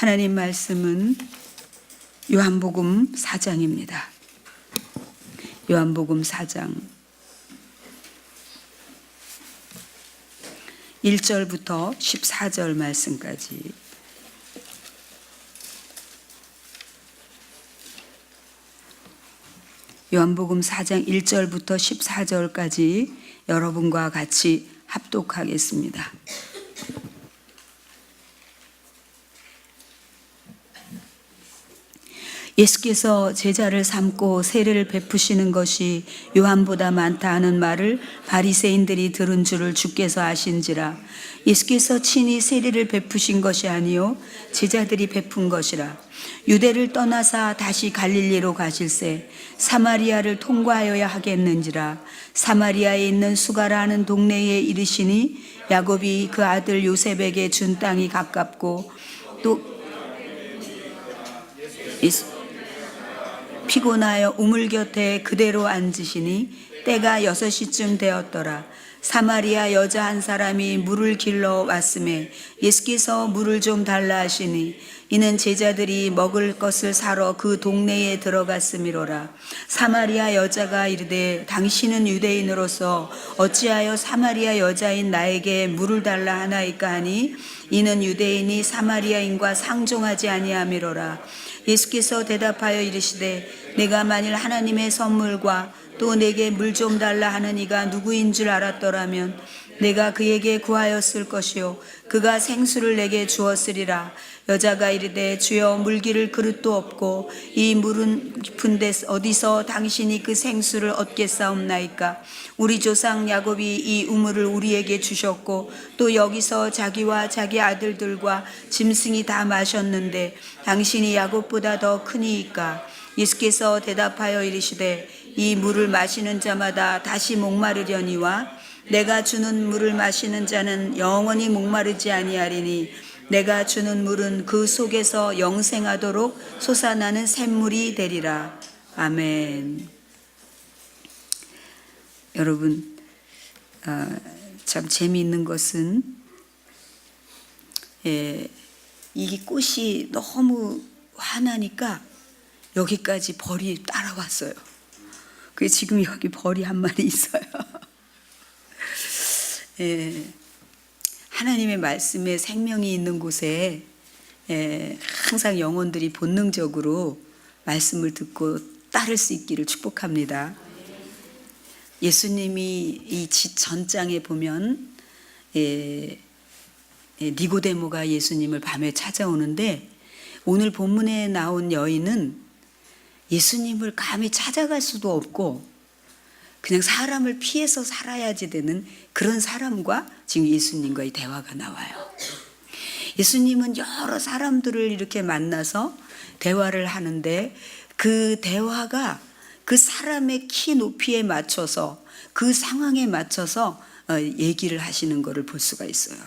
하나님 말씀은 요한복음 4장입니다. 요한복음 4장 1절부터 14절 말씀까지. 요한복음 4장 1절부터 14절까지 여러분과 같이 합독하겠습니다. 예수께서 제자를 삼고 세례를 베푸시는 것이 요한보다 많다 하는 말을 바리새인들이 들은 줄을 주께서 아신지라. 예수께서 친히 세례를 베푸신 것이 아니요 제자들이 베푼 것이라. 유대를 떠나사 다시 갈릴리로 가실새 사마리아를 통과하여야 하겠는지라. 사마리아에 있는 수가라 하는 동네에 이르시니 야곱이 그 아들 요셉에게 준 땅이 가깝고 또 피곤하여 우물 곁에 그대로 앉으시니 때가 6시쯤 되었더라. 사마리아 여자 한 사람이 물을 길러 왔음에 예수께서 물을 좀 달라 하시니 이는 제자들이 먹을 것을 사러 그 동네에 들어갔음이로라. 사마리아 여자가 이르되 당신은 유대인으로서 어찌하여 사마리아 여자인 나에게 물을 달라 하나이까 하니 이는 유대인이 사마리아인과 상종하지 아니함이로라. 예수께서 대답하여 이르시되 내가 만일 하나님의 선물과 또 내게 물 좀 달라 하는 이가 누구인 줄 알았더라면 내가 그에게 구하였을 것이요 그가 생수를 내게 주었으리라. 여자가 이르되 주여 물기를 그릇도 없고 이 물은 깊은 데 어디서 당신이 그 생수를 얻겠사옵나이까. 우리 조상 야곱이 이 우물을 우리에게 주셨고 또 여기서 자기와 자기 아들들과 짐승이 다 마셨는데 당신이 야곱보다 더 크니이까. 예수께서 대답하여 이르시되 이 물을 마시는 자마다 다시 목마르려니와 내가 주는 물을 마시는 자는 영원히 목마르지 아니하리니 내가 주는 물은 그 속에서 영생하도록 솟아나는 샘물이 되리라. 아멘. 여러분, 참 재미있는 것은 이 꽃이 너무 환하니까 여기까지 벌이 따라왔어요. 그래서 지금 여기 벌이 한 마리 있어요. 하나님의 말씀에 생명이 있는 곳에 항상 영혼들이 본능적으로 말씀을 듣고 따를 수 있기를 축복합니다. 예수님이 이 전장에 보면 니고데모가 예수님을 밤에 찾아오는데 오늘 본문에 나온 여인은 예수님을 감히 찾아갈 수도 없고 그냥 사람을 피해서 살아야지 되는 그런 사람과 지금 예수님과의 대화가 나와요. 예수님은 여러 사람들을 이렇게 만나서 대화를 하는데 그 대화가 그 사람의 키 높이에 맞춰서 그 상황에 맞춰서 얘기를 하시는 것을 볼 수가 있어요.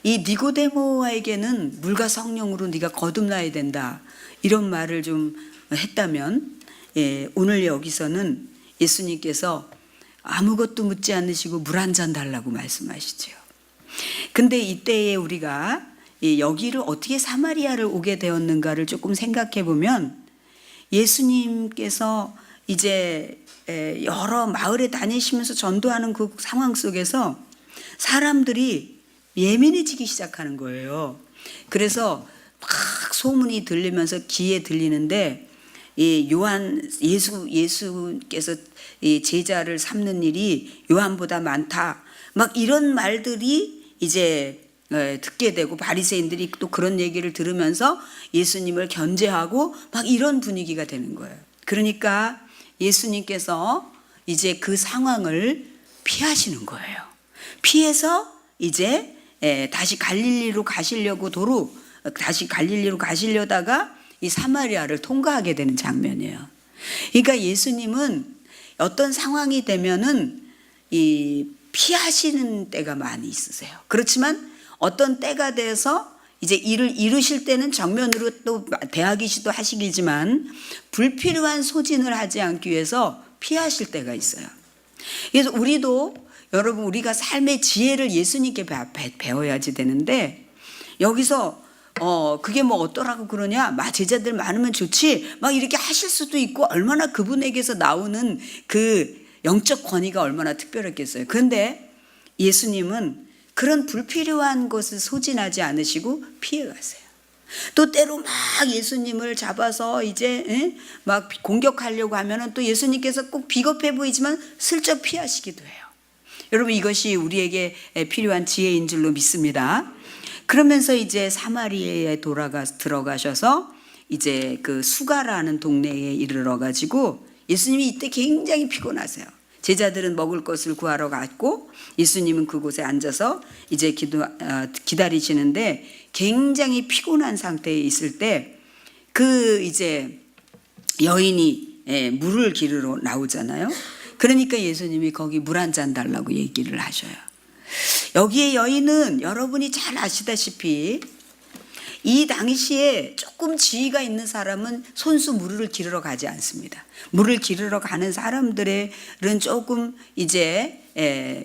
이 니고데모에게는 물과 성령으로 네가 거듭나야 된다 이런 말을 좀 했다면 오늘 여기서는 예수님께서 아무것도 묻지 않으시고 물 한 잔 달라고 말씀하시죠. 근데 이때에 우리가 여기를 어떻게 사마리아를 오게 되었는가를 조금 생각해 보면 예수님께서 이제 여러 마을에 다니시면서 전도하는 그 상황 속에서 사람들이 예민해지기 시작하는 거예요. 그래서 막 소문이 들리면서 귀에 들리는데 예수께서 제자를 삼는 일이 요한보다 많다. 막 이런 말들이 이제 듣게 되고 바리새인들이 또 그런 얘기를 들으면서 예수님을 견제하고 막 이런 분위기가 되는 거예요. 그러니까 예수님께서 이제 그 상황을 피하시는 거예요. 피해서 이제 다시 갈릴리로 가시려다가 이 사마리아를 통과하게 되는 장면이에요. 그러니까 예수님은 어떤 상황이 되면은 피하시는 때가 많이 있으세요. 그렇지만 어떤 때가 돼서 이제 일을 이루실 때는 정면으로 또 대하기시도 하시기지만 불필요한 소진을 하지 않기 위해서 피하실 때가 있어요. 그래서 우리가 삶의 지혜를 예수님께 배워야지 되는데 여기서 그게 뭐 어떠라고 그러냐, 제자들 많으면 좋지, 막 이렇게 하실 수도 있고, 얼마나 그분에게서 나오는 그 영적 권위가 얼마나 특별했겠어요. 그런데 예수님은 그런 불필요한 것을 소진하지 않으시고 피해가세요. 또 때로 막 예수님을 잡아서 이제 막 공격하려고 하면은 또 예수님께서 꼭 비겁해 보이지만 슬쩍 피하시기도 해요. 여러분, 이것이 우리에게 필요한 지혜인 줄로 믿습니다. 그러면서 이제 사마리아에 들어가셔서 이제 그 수가라는 동네에 이르러 가지고 예수님이 이때 굉장히 피곤하세요. 제자들은 먹을 것을 구하러 갔고 예수님은 그곳에 앉아서 이제 기다리시는데 굉장히 피곤한 상태에 있을 때 그 이제 여인이 물을 기르러 나오잖아요. 그러니까 예수님이 거기 물 한 잔 달라고 얘기를 하셔요. 여기에 여인은 여러분이 잘 아시다시피 이 당시에 조금 지위가 있는 사람은 손수 물을 기르러 가지 않습니다. 물을 기르러 가는 사람들은 조금 이제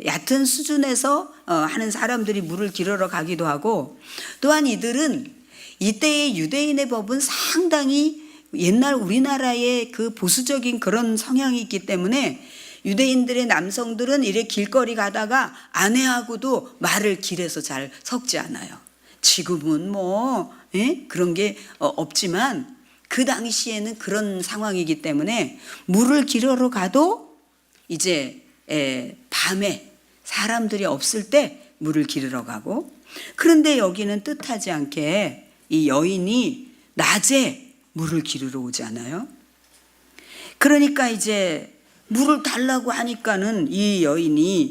얕은 수준에서 하는 사람들이 물을 기르러 가기도 하고, 또한 이들은 이때의 유대인의 법은 상당히 옛날 우리나라의 그 보수적인 그런 성향이 있기 때문에 유대인들의 남성들은 이렇게 길거리 가다가 아내하고도 말을 길에서 잘 섞지 않아요. 지금은 뭐 그런 게 없지만 그 당시에는 그런 상황이기 때문에 물을 기르러 가도 이제 밤에 사람들이 없을 때 물을 기르러 가고, 그런데 여기는 뜻하지 않게 이 여인이 낮에 물을 기르러 오지 않아요? 그러니까 이제 물을 달라고 하니까는 이 여인이,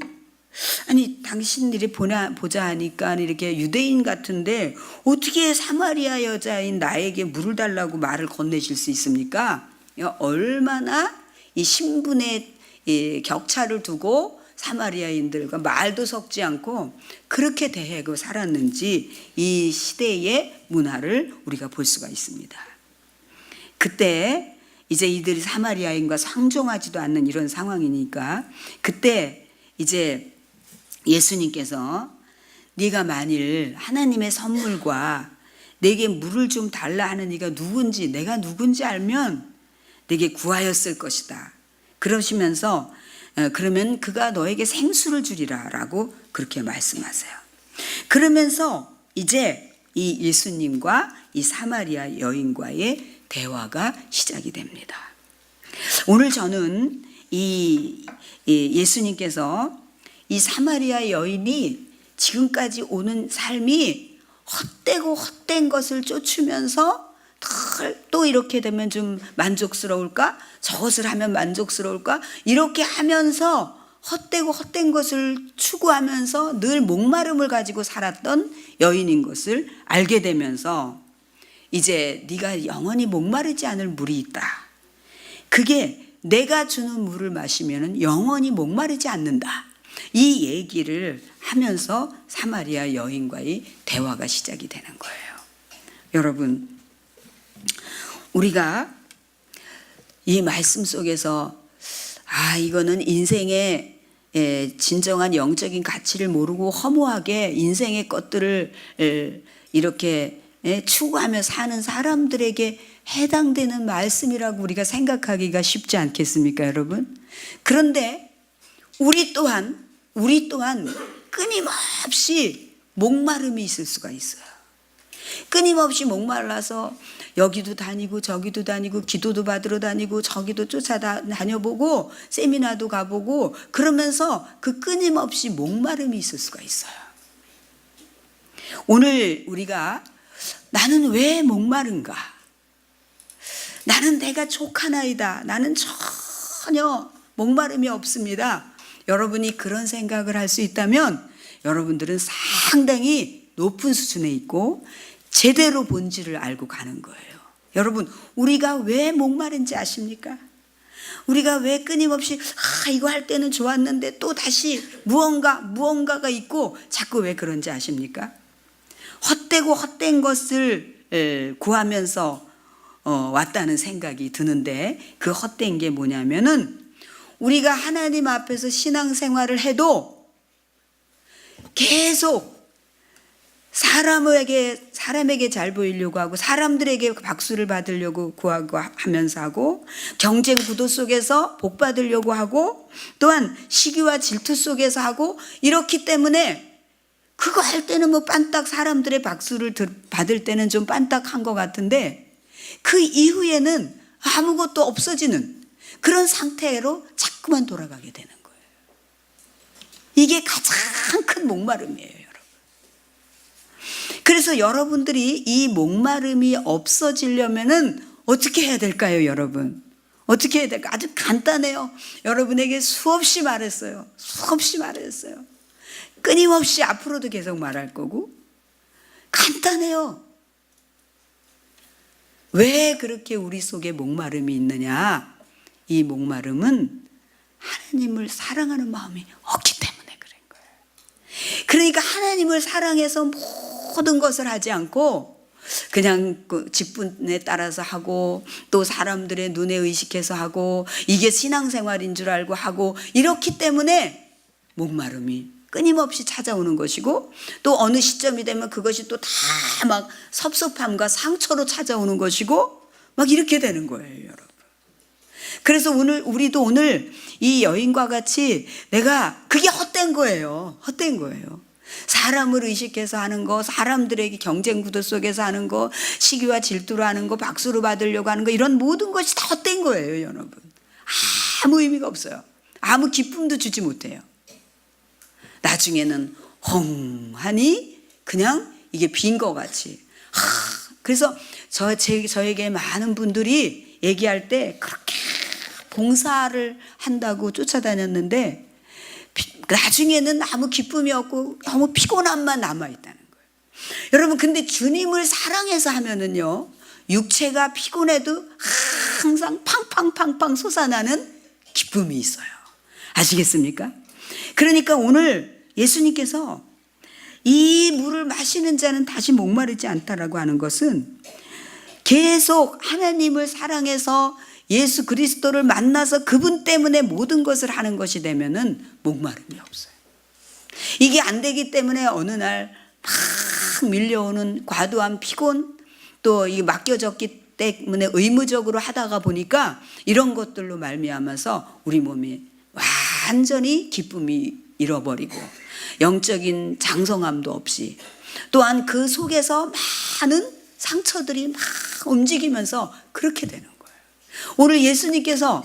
아니 당신들이 보자 하니까 이렇게 유대인 같은데 어떻게 사마리아 여자인 나에게 물을 달라고 말을 건네실 수 있습니까? 얼마나 이 신분의 격차를 두고 사마리아인들과 말도 섞지 않고 그렇게 대하고 살았는지 이 시대의 문화를 우리가 볼 수가 있습니다. 그때 이제 이들이 사마리아인과 상종하지도 않는 이런 상황이니까 그때 이제 예수님께서 네가 만일 하나님의 선물과 내게 물을 좀 달라 하는 이가 누군지, 내가 누군지 알면 내게 구하였을 것이다. 그러시면서 그러면 그가 너에게 생수를 주리라 라고 그렇게 말씀하세요. 그러면서 이제 이 예수님과 이 사마리아 여인과의 대화가 시작이 됩니다. 오늘 저는 이 예수님께서 이 사마리아 여인이 지금까지 오는 삶이 헛되고 헛된 것을 쫓으면서 또 이렇게 되면 좀 만족스러울까? 저것을 하면 만족스러울까? 이렇게 하면서 헛되고 헛된 것을 추구하면서 늘 목마름을 가지고 살았던 여인인 것을 알게 되면서 이제 네가 영원히 목마르지 않을 물이 있다. 그게 내가 주는 물을 마시면 영원히 목마르지 않는다. 이 얘기를 하면서 사마리아 여인과의 대화가 시작이 되는 거예요. 여러분, 우리가 이 말씀 속에서 이거는 인생의 진정한 영적인 가치를 모르고 허무하게 인생의 것들을 이렇게 추구하며 사는 사람들에게 해당되는 말씀이라고 우리가 생각하기가 쉽지 않겠습니까, 여러분? 그런데 우리 또한 끊임없이 목마름이 있을 수가 있어요. 끊임없이 목말라서 여기도 다니고 저기도 다니고 기도도 받으러 다니고 저기도 다녀보고 세미나도 가보고 그러면서 그 끊임없이 목마름이 있을 수가 있어요. 오늘 우리가 나는 왜 목마른가? 나는 내가 족하나이다. 나는 전혀 목마름이 없습니다. 여러분이 그런 생각을 할 수 있다면 여러분들은 상당히 높은 수준에 있고 제대로 본질을 알고 가는 거예요. 여러분, 우리가 왜 목마른지 아십니까? 우리가 왜 끊임없이 이거 할 때는 좋았는데 또 다시 무언가가 있고 자꾸 왜 그런지 아십니까? 헛되고 헛된 것을 구하면서 왔다는 생각이 드는데 그 헛된 게 뭐냐면은 우리가 하나님 앞에서 신앙생활을 해도 계속 사람에게 사람에게 잘 보이려고 하고 사람들에게 박수를 받으려고 구하고 하면서 하고 경쟁 구도 속에서 복 받으려고 하고 또한 시기와 질투 속에서 하고 이렇기 때문에 그거 할 때는 뭐 빤딱 사람들의 박수를 받을 때는 좀 빤딱한 것 같은데 그 이후에는 아무것도 없어지는 그런 상태로 자꾸만 돌아가게 되는 거예요. 이게 가장 큰 목마름이에요, 여러분. 그래서 여러분들이 이 목마름이 없어지려면은 어떻게 해야 될까요, 여러분? 어떻게 해야 될까? 아주 간단해요. 여러분에게 수없이 말했어요. 수없이 말했어요. 끊임없이 앞으로도 계속 말할 거고 간단해요. 왜 그렇게 우리 속에 목마름이 있느냐? 이 목마름은 하나님을 사랑하는 마음이 없기 때문에 그런 거예요. 그러니까 하나님을 사랑해서 모든 것을 하지 않고 그냥 그 직분에 따라서 하고 또 사람들의 눈에 의식해서 하고 이게 신앙생활인 줄 알고 하고 이렇기 때문에 목마름이 끊임없이 찾아오는 것이고 또 어느 시점이 되면 그것이 또 다 막 섭섭함과 상처로 찾아오는 것이고 막 이렇게 되는 거예요, 여러분. 그래서 우리도 오늘 이 여인과 같이 내가 그게 헛된 거예요. 헛된 거예요. 사람을 의식해서 하는 거, 사람들에게 경쟁 구도 속에서 하는 거, 시기와 질투로 하는 거, 박수를 받으려고 하는 거 이런 모든 것이 다 헛된 거예요, 여러분. 아무 의미가 없어요. 아무 기쁨도 주지 못해요. 나중에는 헝하니 그냥 이게 빈 것 같이. 그래서 저에게 많은 분들이 얘기할 때 그렇게 봉사를 한다고 쫓아다녔는데 나중에는 아무 기쁨이 없고 너무 피곤함만 남아있다는 거예요. 여러분 근데 주님을 사랑해서 하면은요 육체가 피곤해도 항상 팡팡팡팡 솟아나는 기쁨이 있어요. 아시겠습니까? 그러니까 오늘 예수님께서 이 물을 마시는 자는 다시 목마르지 않다라고 하는 것은 계속 하나님을 사랑해서 예수 그리스도를 만나서 그분 때문에 모든 것을 하는 것이 되면은 목마름이 없어요. 이게 안 되기 때문에 어느 날 막 밀려오는 과도한 피곤 또 이 맡겨졌기 때문에 의무적으로 하다가 보니까 이런 것들로 말미암아서 우리 몸이 완전히 기쁨이 잃어버리고 영적인 장성함도 없이 또한 그 속에서 많은 상처들이 막 움직이면서 그렇게 되는 거예요. 오늘 예수님께서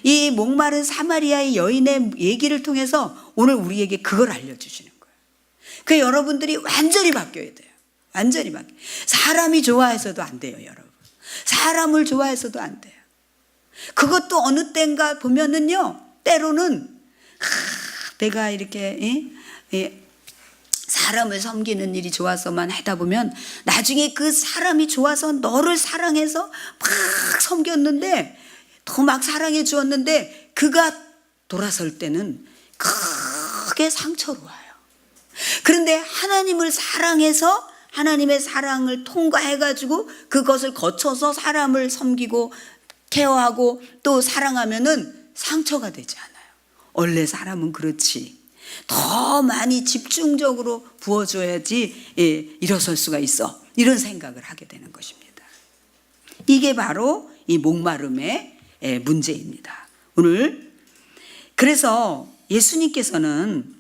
이 목마른 사마리아의 여인의 얘기를 통해서 오늘 우리에게 그걸 알려주시는 거예요. 그 여러분들이 완전히 바뀌어야 돼요. 완전히 바뀌어요. 사람이 좋아해서도 안 돼요, 여러분. 사람을 좋아해서도 안 돼요. 그것도 어느 때인가 보면은요, 때로는 내가 이렇게 사람을 섬기는 일이 좋아서만 하다 보면 나중에 그 사람이 좋아서 너를 사랑해서 막 섬겼는데 더 막 사랑해 주었는데 그가 돌아설 때는 크게 상처로 와요. 그런데 하나님을 사랑해서 하나님의 사랑을 통과해가지고 그것을 거쳐서 사람을 섬기고 케어하고 또 사랑하면은 상처가 되지 않아요. 원래 사람은 그렇지. 더 많이 집중적으로 부어줘야지 일어설 수가 있어. 이런 생각을 하게 되는 것입니다. 이게 바로 이 목마름의 문제입니다. 오늘 그래서 예수님께서는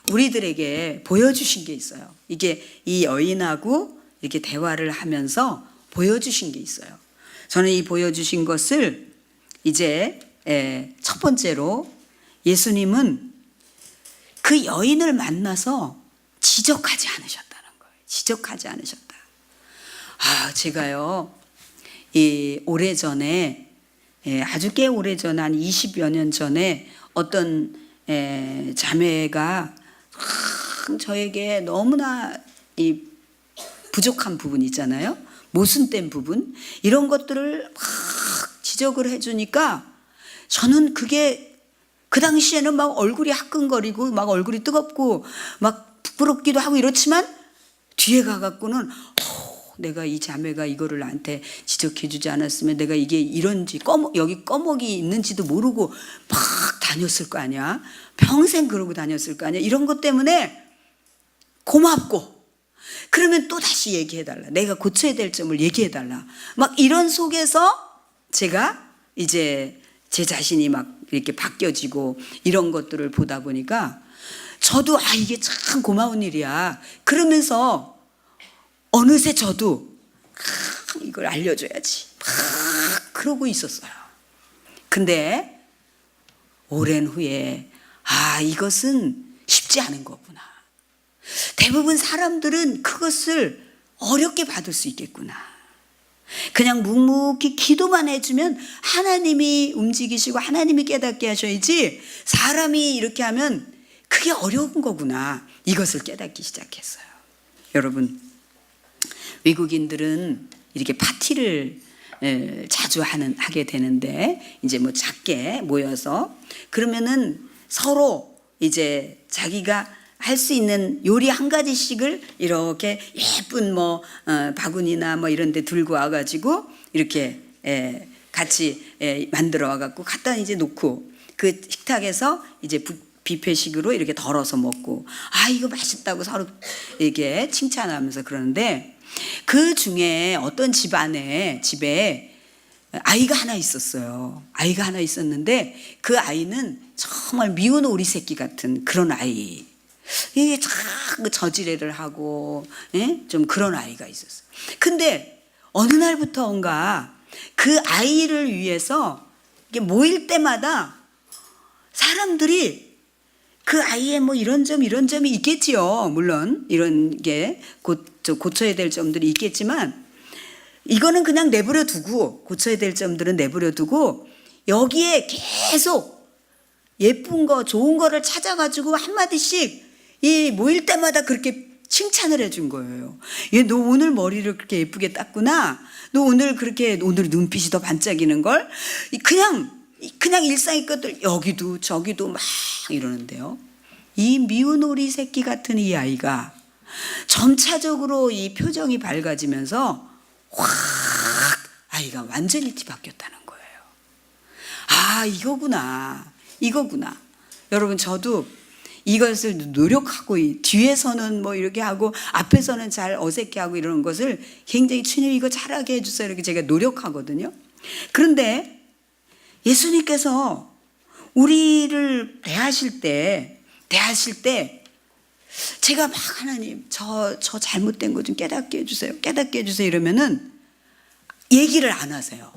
우리들에게 보여주신 게 있어요. 이게 이 여인하고 이렇게 대화를 하면서 보여주신 게 있어요. 저는 이 보여주신 것을 이제 첫 번째로 예수님은 그 여인을 만나서 지적하지 않으셨다는 거예요. 지적하지 않으셨다. 제가요, 오래전에, 아주 꽤 오래전에 한 20여 년 전에 어떤 자매가 저에게 너무나 이 부족한 부분 있잖아요. 모순된 부분. 이런 것들을 막 지적을 해주니까 저는 그게 그 당시에는 막 얼굴이 화끈거리고 막 얼굴이 뜨겁고 막 부끄럽기도 하고 이렇지만 뒤에 가갖고는 내가 이 자매가 이거를 나한테 지적해 주지 않았으면 내가 이게 이런지 여기 꺼먹이 있는지도 모르고 막 다녔을 거 아니야. 평생 그러고 다녔을 거 아니야. 이런 것 때문에 고맙고 그러면 또 다시 얘기해달라. 내가 고쳐야 될 점을 얘기해달라. 막 이런 속에서 제가 이제 제 자신이 막 이렇게 바뀌어지고 이런 것들을 보다 보니까 저도 이게 참 고마운 일이야. 그러면서 어느새 저도 이걸 알려줘야지 막 그러고 있었어요. 근데 오랜 후에 이것은 쉽지 않은 거구나. 대부분 사람들은 그것을 어렵게 받을 수 있겠구나. 그냥 묵묵히 기도만 해주면 하나님이 움직이시고 하나님이 깨닫게 하셔야지, 사람이 이렇게 하면 그게 어려운 거구나. 이것을 깨닫기 시작했어요. 여러분, 외국인들은 이렇게 파티를 자주 하게 되는데, 이제 뭐 작게 모여서 그러면은 서로 이제 자기가 할 수 있는 요리 한 가지씩을 이렇게 예쁜 바구니나 이런 데 들고 와가지고 이렇게 같이 만들어 와갖고 갖다 이제 놓고 그 식탁에서 이제 뷔페식으로 이렇게 덜어서 먹고 이거 맛있다고 서로 이렇게 칭찬하면서 그러는데, 그 중에 어떤 집에 아이가 하나 있었어요. 아이가 하나 있었는데 그 아이는 정말 미운 오리 새끼 같은 그런 아이. 이게 자꾸 저지레를 하고 좀 그런 아이가 있었어요. 근데 어느 날부터인가 그 아이를 위해서 이게 모일 때마다 사람들이 그 아이의 이런 점이 있겠지요. 물론 이런 게 고쳐야 될 점들이 있겠지만, 이거는 그냥 내버려 두고, 고쳐야 될 점들은 내버려 두고 여기에 계속 예쁜 거 좋은 거를 찾아가지고 한마디씩 이 모일 때마다 그렇게 칭찬을 해준 거예요. 너 오늘 머리를 그렇게 예쁘게 땄구나. 너 오늘 눈빛이 더 반짝이는 걸. 그냥 일상의 것들 여기도 저기도 막 이러는데요. 이 미운 오리 새끼 같은 이 아이가 점차적으로 이 표정이 밝아지면서 확 아이가 완전히 뒤바뀌었다는 거예요. 이거구나. 여러분, 저도 이것을 노력하고 뒤에서는 이렇게 하고 앞에서는 잘 어색해하고 이러는 것을 굉장히 주님 이거 잘하게 해주세요 이렇게 제가 노력하거든요. 그런데 예수님께서 우리를 대하실 때 제가 막 하나님 저 잘못된 거 좀 깨닫게 해주세요 이러면은 얘기를 안 하세요.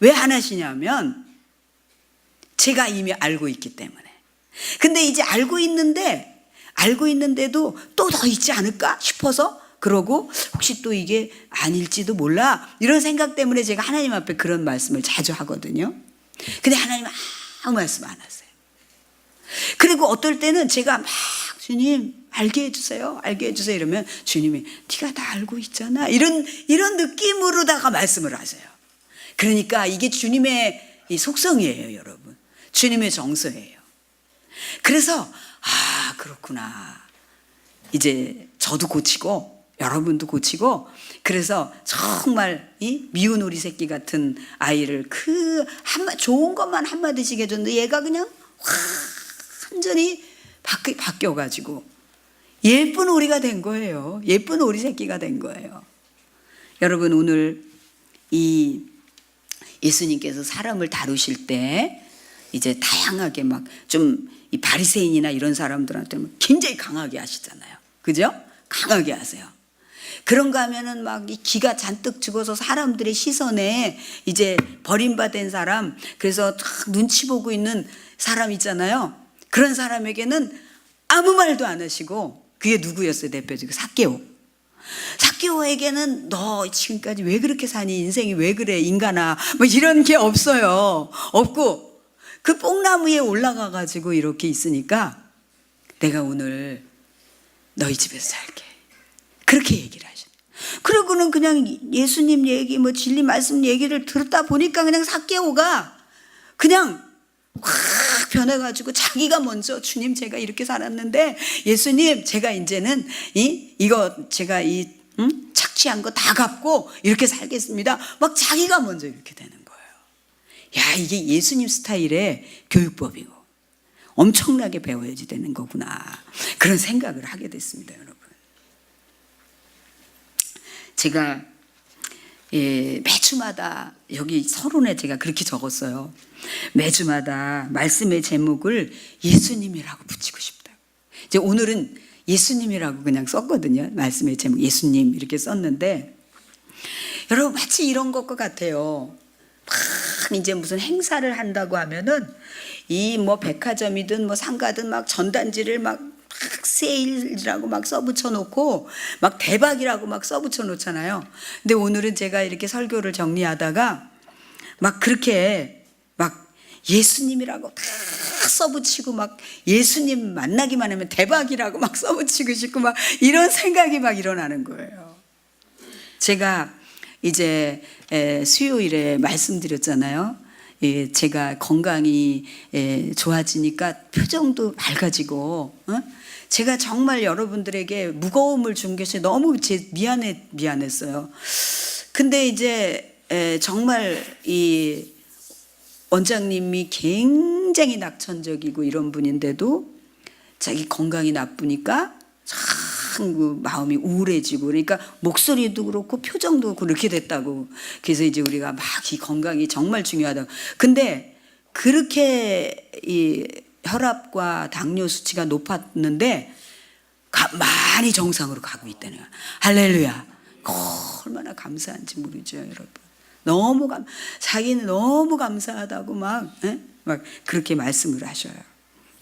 왜 안 하시냐면 제가 이미 알고 있기 때문에. 근데 이제 알고 있는데도 또 더 있지 않을까 싶어서, 그러고 혹시 또 이게 아닐지도 몰라 이런 생각 때문에 제가 하나님 앞에 그런 말씀을 자주 하거든요. 근데 하나님은 아무 말씀 안 하세요. 그리고 어떨 때는 제가 막 주님 알게 해주세요 이러면 주님이 네가 다 알고 있잖아 이런 느낌으로다가 말씀을 하세요. 그러니까 이게 주님의 이 속성이에요, 여러분. 주님의 정서예요. 그래서 그렇구나. 이제 저도 고치고 여러분도 고치고, 그래서 정말 이 미운 오리 새끼 같은 아이를 좋은 것만 한마디씩 해줬는데 얘가 그냥 완전히 바뀌어가지고 예쁜 오리가 된 거예요. 예쁜 오리 새끼가 된 거예요. 여러분, 오늘 이 예수님께서 사람을 다루실 때 이제 다양하게 이 바리새인이나 이런 사람들한테는 굉장히 강하게 하시잖아요. 그죠? 강하게 하세요. 그런가 하면은 이 기가 잔뜩 죽어서 사람들의 시선에 이제 버림받은 사람, 그래서 눈치 보고 있는 사람 있잖아요. 그런 사람에게는 아무 말도 안 하시고, 그게 누구였어요? 대표적으로 삭개오에게는 너 지금까지 왜 그렇게 사니? 인생이 왜 그래? 인간아. 이런 게 없고 그 뽕나무에 올라가 가지고 이렇게 있으니까 내가 오늘 너희 집에서 살게. 그렇게 얘기를 하셔. 그러고는 그냥 예수님 얘기 진리 말씀 얘기를 들었다 보니까 그냥 삭개오가 그냥 확 변해가지고 자기가 먼저 주님 제가 이렇게 살았는데 예수님 제가 이제는 이거 제가 착취한 거 다 갚고 이렇게 살겠습니다. 자기가 먼저 이렇게 되는 거예요. 이게 예수님 스타일의 교육법이고 엄청나게 배워야지 되는 거구나. 그런 생각을 하게 됐습니다, 여러분. 제가 매주마다 여기 서론에 제가 그렇게 적었어요. 매주마다 말씀의 제목을 예수님이라고 붙이고 싶다. 이제 오늘은 예수님이라고 그냥 썼거든요. 말씀의 제목 예수님 이렇게 썼는데 여러분 마치 이런 것과 같아요. 막 이제 무슨 행사를 한다고 하면은 이 뭐 백화점이든 뭐 상가든 막 전단지를 막 세일이라고 막 써붙여 놓고 막 대박이라고 막 써붙여 놓잖아요. 근데 오늘은 제가 이렇게 설교를 정리하다가 막 그렇게 막 예수님이라고 다 써붙이고 막 예수님 만나기만 하면 대박이라고 막 써붙이고 싶고 막 이런 생각이 막 일어나는 거예요. 제가 이제 수요일에 말씀드렸잖아요. 제가 건강이 좋아지니까 표정도 밝아지고 제가 정말 여러분들에게 무거움을 준 것이 너무 미안했어요. 근데 이제 정말 이 원장님이 굉장히 낙천적이고 이런 분인데도 자기 건강이 나쁘니까 참 그 마음이 우울해지고 그러니까 목소리도 그렇고 표정도 그렇게 됐다고. 그래서 이제 우리가 막 이 건강이 정말 중요하다고. 근데 그렇게 이 혈압과 당뇨 수치가 높았는데 많이 정상으로 가고 있다는 거야. 할렐루야. 얼마나 감사한지 모르죠, 여러분. 자기는 너무 감사하다고 막 그렇게 말씀을 하셔요.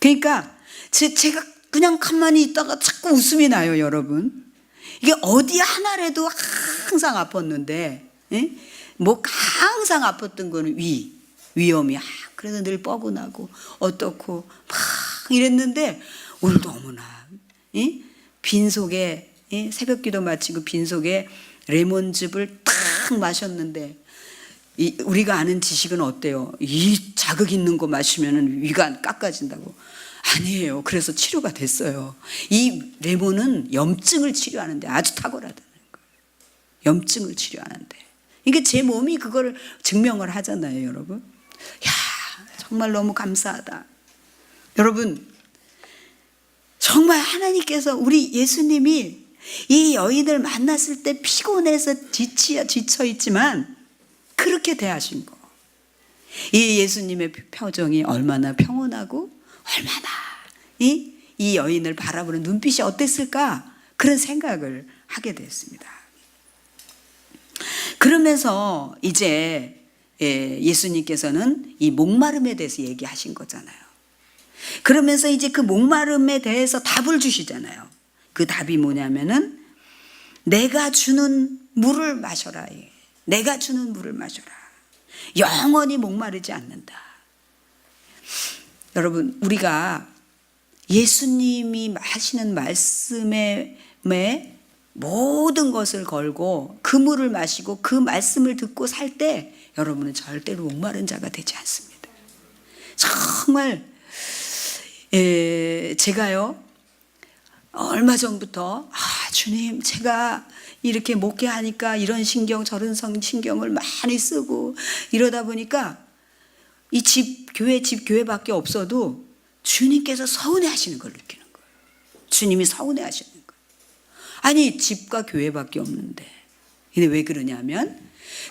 그러니까 제가 그냥 가만히 있다가 자꾸 웃음이 나요, 여러분. 이게 어디 하나라도 항상 아팠는데, 뭐 항상 아팠던 거는 위염이 그래서 늘 뻐근하고 어떻고 막 이랬는데 오늘도 어머나 빈속에 새벽기도 마치고 빈속에 레몬즙을 딱 마셨는데 우리가 아는 지식은 어때요? 이 자극 있는 거 마시면 위가 깎아진다고. 아니에요. 그래서 치료가 됐어요. 이 레몬은 염증을 치료하는데 아주 탁월하다는 거예요. 염증을 치료하는데. 이게 제 몸이 그거를 증명을 하잖아요, 여러분. 야, 정말 너무 감사하다. 여러분, 정말 하나님께서 우리 예수님이 이 여인을 만났을 때 피곤해서 지쳐 있지만 그렇게 대하신 거. 이 예수님의 표정이 얼마나 평온하고 얼마나 이 여인을 바라보는 눈빛이 어땠을까? 그런 생각을 하게 됐습니다. 그러면서 이제 예수님께서는 이 목마름에 대해서 얘기하신 거잖아요. 그러면서 이제 그 목마름에 대해서 답을 주시잖아요. 그 답이 뭐냐면은 내가 주는 물을 마셔라. 내가 주는 물을 마셔라. 영원히 목마르지 않는다. 여러분, 우리가 예수님이 하시는 말씀에 모든 것을 걸고 그 물을 마시고 그 말씀을 듣고 살 때 여러분은 절대로 목마른 자가 되지 않습니다. 정말 제가요 얼마 전부터 주님 제가 이렇게 목회하니까 이런 신경 저런 신경을 많이 쓰고 이러다 보니까 이 교회 교회밖에 없어도 주님께서 서운해 하시는 걸 느끼는 거예요. 주님이 서운해 하시는 거예요. 아니 집과 교회밖에 없는데. 근데 왜 그러냐면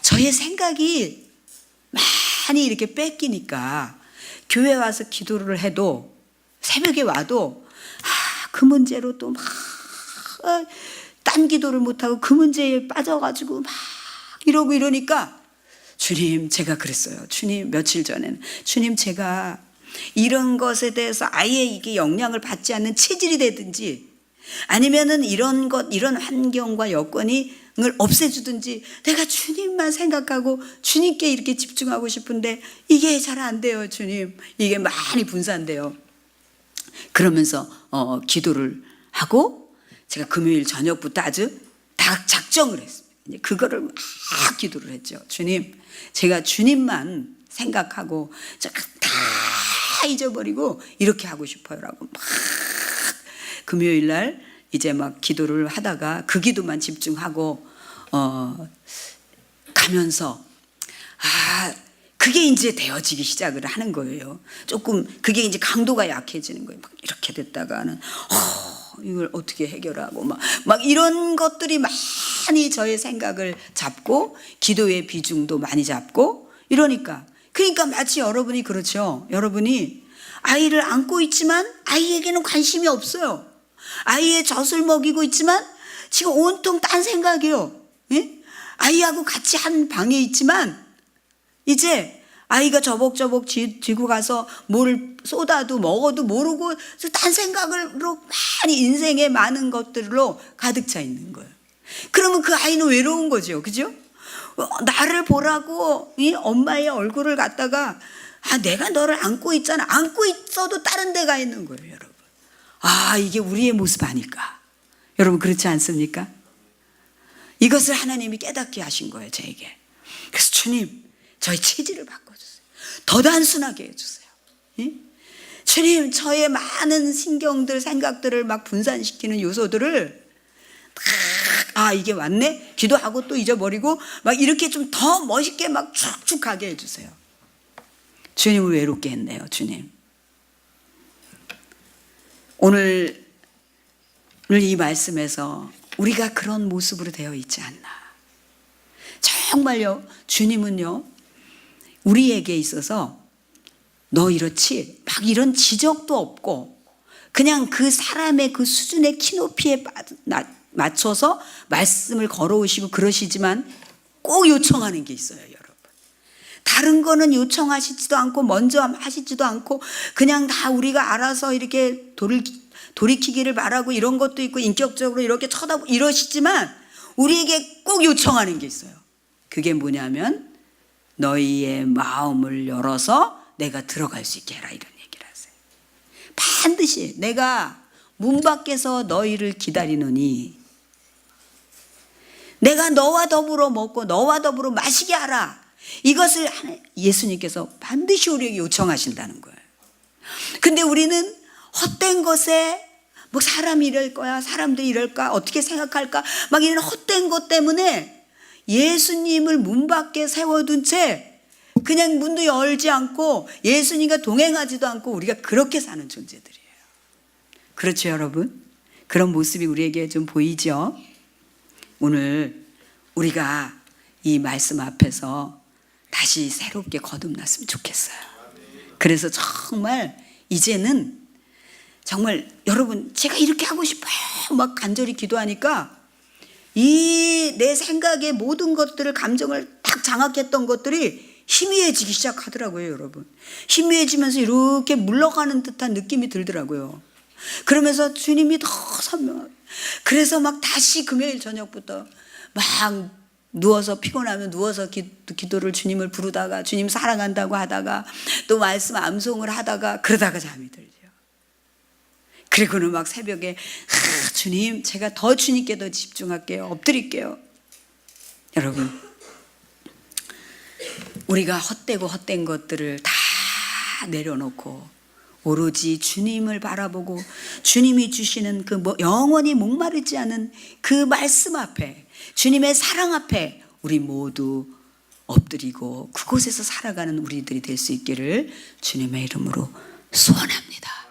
저의 생각이 많이 이렇게 뺏기니까 교회 와서 기도를 해도 새벽에 와도 그 문제로 또 막 딴 기도를 못하고 그 문제에 빠져가지고 막 이러고 이러니까 주님 제가 그랬어요. 주님 며칠 전에는 주님 제가 이런 것에 대해서 아예 이게 영향을 받지 않는 체질이 되든지 아니면은 이런 환경과 여건을 없애주든지 내가 주님만 생각하고 주님께 이렇게 집중하고 싶은데 이게 잘 안 돼요. 주님 이게 많이 분산돼요. 그러면서 기도를 하고 제가 금요일 저녁부터 아주 다 작정을 했습니다. 이제 그거를 막 기도를 했죠. 주님 제가 주님만 생각하고 다 잊어버리고 이렇게 하고 싶어요라고 막 금요일 날 이제 막 기도를 하다가 그 기도만 집중하고 가면서 그게 이제 되어지기 시작을 하는 거예요. 조금 그게 이제 강도가 약해지는 거예요. 막 이렇게 됐다가는 이걸 어떻게 해결하고 막 이런 것들이 많이 저의 생각을 잡고 기도의 비중도 많이 잡고 이러니까 그러니까 마치 여러분이 그렇죠. 여러분이 아이를 안고 있지만 아이에게는 관심이 없어요. 아이의 젖을 먹이고 있지만 지금 온통 딴 생각이에요. 예? 아이하고 같이 한 방에 있지만 이제 아이가 저벅저벅 쥐고 가서 뭘 쏟아도 먹어도 모르고 딴 생각으로 많이 인생의 많은 것들로 가득 차 있는 거예요. 그러면 그 아이는 외로운 거죠. 그죠? 나를 보라고 이 엄마의 얼굴을 갖다가 내가 너를 안고 있잖아. 안고 있어도 다른 데 가 있는 거예요, 여러분. 이게 우리의 모습 아닐까? 여러분 그렇지 않습니까? 이것을 하나님이 깨닫게 하신 거예요, 저에게. 그래서 주님, 저희 체질을 바꿔주세요. 더 단순하게 해주세요. 예? 주님, 저의 많은 신경들, 생각들을 막 분산시키는 요소들을 이게 왔네? 기도하고 또 잊어버리고 막 이렇게 좀 더 멋있게 막 축축하게 해주세요. 주님을 외롭게 했네요, 주님. 오늘 이 말씀에서 우리가 그런 모습으로 되어 있지 않나. 정말요, 주님은요, 우리에게 있어서 너 이렇지? 막 이런 지적도 없고 그냥 그 사람의 그 수준의 키높이에 맞춰서 말씀을 걸어오시고 그러시지만 꼭 요청하는 게 있어요, 여러분. 다른 거는 요청하시지도 않고 먼저 하시지도 않고 그냥 다 우리가 알아서 이렇게 돌이키기를 바라고 이런 것도 있고 인격적으로 이렇게 쳐다보고 이러시지만 우리에게 꼭 요청하는 게 있어요. 그게 뭐냐면 너희의 마음을 열어서 내가 들어갈 수 있게 해라, 이런 얘기를 하세요. 반드시 내가 문 밖에서 너희를 기다리노니 내가 너와 더불어 먹고 너와 더불어 마시게 하라. 이것을 예수님께서 반드시 우리에게 요청하신다는 거예요. 근데 우리는 헛된 것에 뭐 사람이 이럴 거야, 사람들이 이럴까, 어떻게 생각할까 막 이런 헛된 것 때문에 예수님을 문 밖에 세워둔 채 그냥 문도 열지 않고 예수님과 동행하지도 않고 우리가 그렇게 사는 존재들이에요. 그렇죠, 여러분? 그런 모습이 우리에게 좀 보이죠? 오늘 우리가 이 말씀 앞에서 다시 새롭게 거듭났으면 좋겠어요. 그래서 정말 이제는 정말 여러분, 제가 이렇게 하고 싶어요 막 간절히 기도하니까 이 내 생각의 모든 것들을, 감정을 딱 장악했던 것들이 희미해지기 시작하더라고요, 여러분. 희미해지면서 이렇게 물러가는 듯한 느낌이 들더라고요. 그러면서 주님이 더 선명하게, 그래서 막 다시 금요일 저녁부터 막 누워서 피곤하면 누워서 기도를 주님을 부르다가 주님 사랑한다고 하다가 또 말씀 암송을 하다가 그러다가 잠이 들죠. 그리고는 막 새벽에 주님, 제가 더 주님께 더 집중할게요, 엎드릴게요. 여러분, 우리가 헛된 것들을 다 내려놓고 오로지 주님을 바라보고 주님이 주시는 그 영원히 목마르지 않은 그 말씀 앞에, 주님의 사랑 앞에 우리 모두 엎드리고 그곳에서 살아가는 우리들이 될 수 있기를 주님의 이름으로 소원합니다.